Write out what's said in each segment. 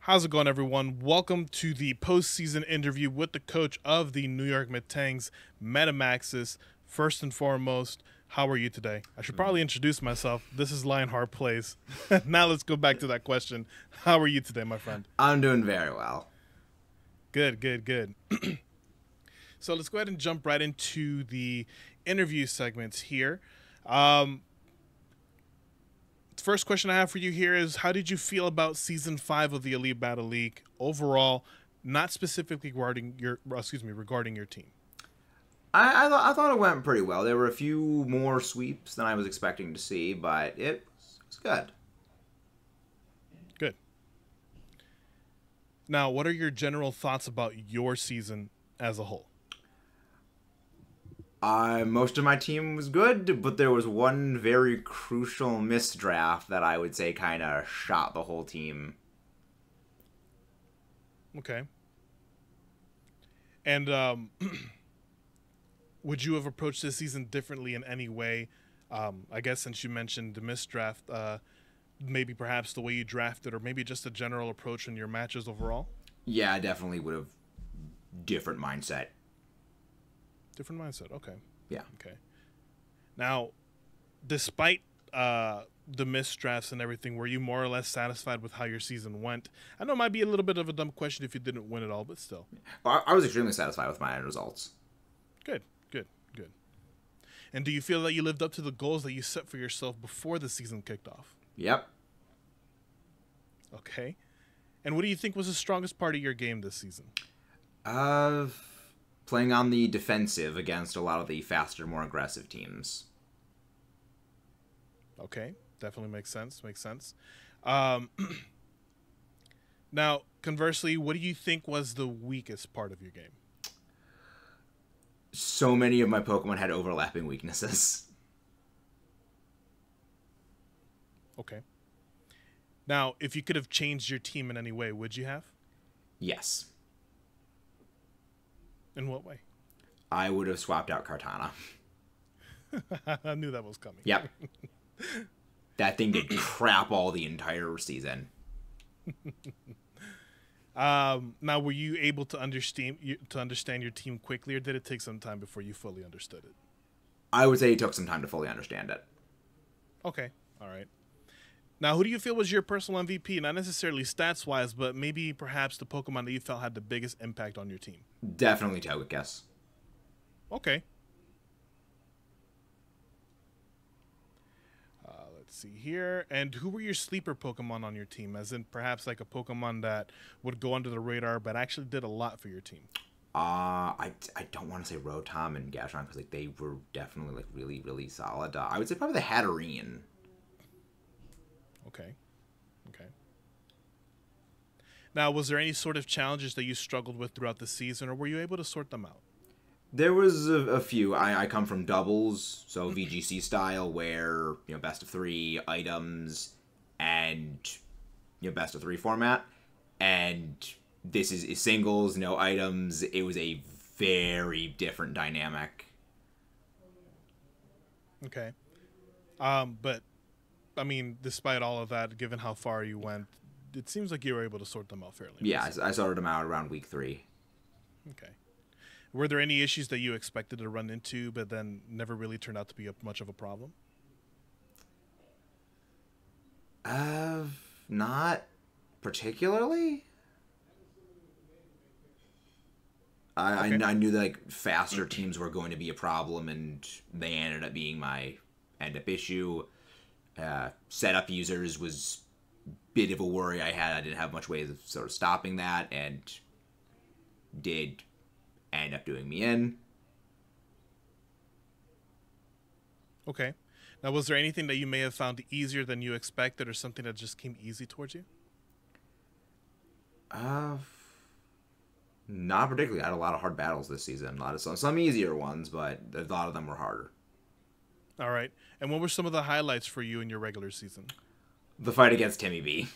How's it going, everyone? Welcome to the postseason interview with the coach of the New York Metangs, Metamaxis. First and foremost, how are you today? I should probably introduce myself. This is Lionheart Plays. Now let's go back to that question. How are you today, my friend? I'm doing very well. Good, good, good. So let's go ahead and jump right into the interview segments here. First question I have for you here is, how did you feel about season 5 of the Elite Battle League overall, not specifically regarding your team? I thought it went pretty well. There were a few more sweeps than I was expecting to see, but it was good. Good. Now, what are your general thoughts about your season as a whole? Most of my team was good, but there was one very crucial misdraft that I would say kind of shot the whole team. Okay. And would you have approached this season differently in any way? I guess since you mentioned the misdraft, maybe perhaps the way you drafted, or maybe just a general approach in your matches overall? Yeah, I definitely would have different mindset. Different mindset. Okay. Yeah. Okay. Now, despite the misdrafts and everything, were you more or less satisfied with how your season went? I know it might be a little bit of a dumb question if you didn't win it all, but still. I was extremely satisfied with my end results. Good, good, good. And do you feel that you lived up to the goals that you set for yourself before the season kicked off? Yep. Okay. And what do you think was the strongest part of your game this season? Playing on the defensive against a lot of the faster, more aggressive teams. Okay, definitely makes sense. Makes sense. Um, Now, conversely, what do you think was the weakest part of your game? So many of my Pokemon had overlapping weaknesses. Okay. Now, if you could have changed your team in any way, would you have? Yes. In what way? I would have swapped out Kartana. I knew that was coming. Yep. That thing did crap all the entire season. Now, were you able to understand your team quickly, or did it take some time before you fully understood it? I would say it took some time to fully understand it. Okay. All right. Now, who do you feel was your personal MVP? Not necessarily stats-wise, but maybe perhaps the Pokemon that you felt had the biggest impact on your team. Definitely Togekiss. Okay. Let's see here. And who were your sleeper Pokemon on your team? As in perhaps like a Pokemon that would go under the radar but actually did a lot for your team. I don't want to say Rotom and Gastron because they were definitely really solid. I would say probably the Hatterene. Okay. Okay. Now, was there any sort of challenges that you struggled with throughout the season, or were you able to sort them out? There was a few. I come from doubles, so VGC style, where best of 3 items and best of 3 format, and this is singles, no items. It was a very different dynamic. Okay. But I mean, despite all of that, given how far you went, it seems like you were able to sort them out fairly. Yeah, I sorted them out around week 3. Okay. Were there any issues that you expected to run into, but then never really turned out to be much of a problem? Not particularly. Okay. I knew that faster teams were going to be a problem, and they ended up being my end-up issue. Setup users was a bit of a worry I had. I didn't have much ways of sort of stopping that, and did end up doing me in. Okay. Now, was there anything that you may have found easier than you expected, or something that just came easy towards you? Not particularly. I had a lot of hard battles this season. A lot of some easier ones, but a lot of them were harder. All right. And what were some of the highlights for you in your regular season? The fight against Timmy B.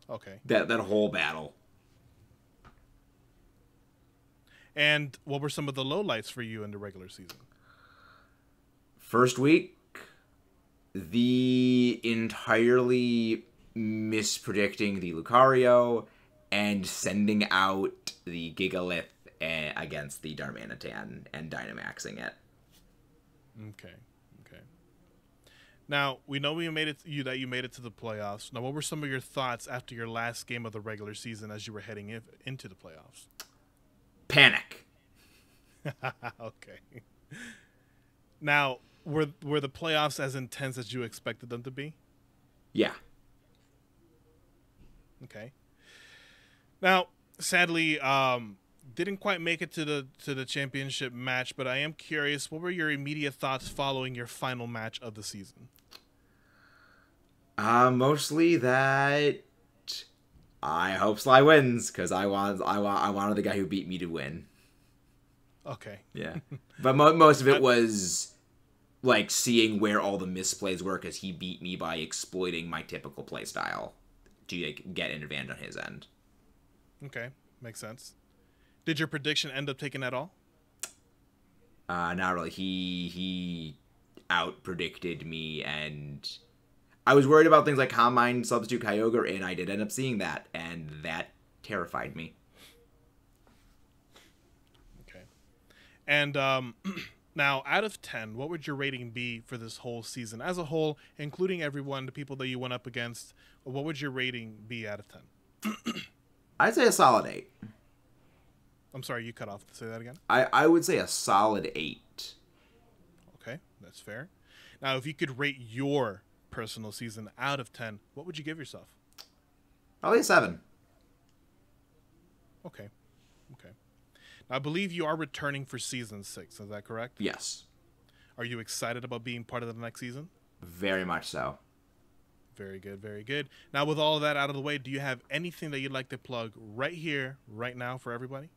Okay. That whole battle. And what were some of the lowlights for you in the regular season? First week, the entirely mispredicting the Lucario and sending out the Gigalith against the Darmanitan and Dynamaxing it. Okay. Okay. Now, we know you made it to the playoffs. Now, what were some of your thoughts after your last game of the regular season as you were heading into the playoffs? Panic. Okay. Now, were the playoffs as intense as you expected them to be? Yeah. Okay. Now, sadly, didn't quite make it to the championship match, but I am curious, what were your immediate thoughts following your final match of the season? Mostly that I hope Sly wins because I wanted the guy who beat me to win. Okay. Yeah, but most of it was like seeing where all the misplays were because he beat me by exploiting my typical play style to like, get an advantage on his end. Okay, makes sense. Did your prediction end up taking that all? Not really. He out predicted me, and I was worried about things like Combine, Substitute Kyogre, and I did end up seeing that, and that terrified me. Okay. And now, out of 10, what would your rating be for this whole season as a whole, including everyone, the people that you went up against? What would your rating be out of 10? I'd say a solid 8. I'm sorry, you cut off. Say that again. I would say a solid 8. Okay, that's fair. Now, if you could rate your personal season out of 10, what would you give yourself? Probably a 7. Okay. Okay. Now, I believe you are returning for season 6. Is that correct? Yes. Are you excited about being part of the next season? Very much so. Very good. Very good. Now, with all of that out of the way, do you have anything that you'd like to plug right here, right now for everybody?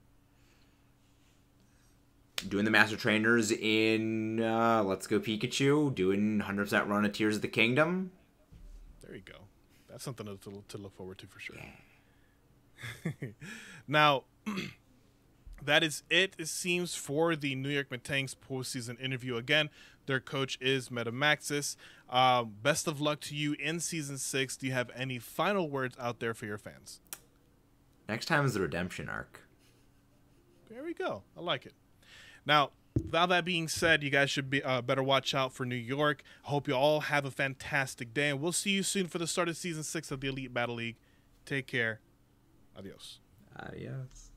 Doing the Master Trainers in Let's Go Pikachu. Doing 100% run of Tears of the Kingdom. There you go. That's something to look forward to for sure. Yeah. Now, that is it, it seems, for the New York Metangs postseason interview. Again, their coach is Metamaxis. Best of luck to you in Season 6. Do you have any final words out there for your fans? Next time is the Redemption arc. There we go. I like it. Now, with all that being said, you guys should be better watch out for New York. I hope you all have a fantastic day, and we'll see you soon for the start of Season 6 of the Elite Battle League. Take care. Adios. Adios.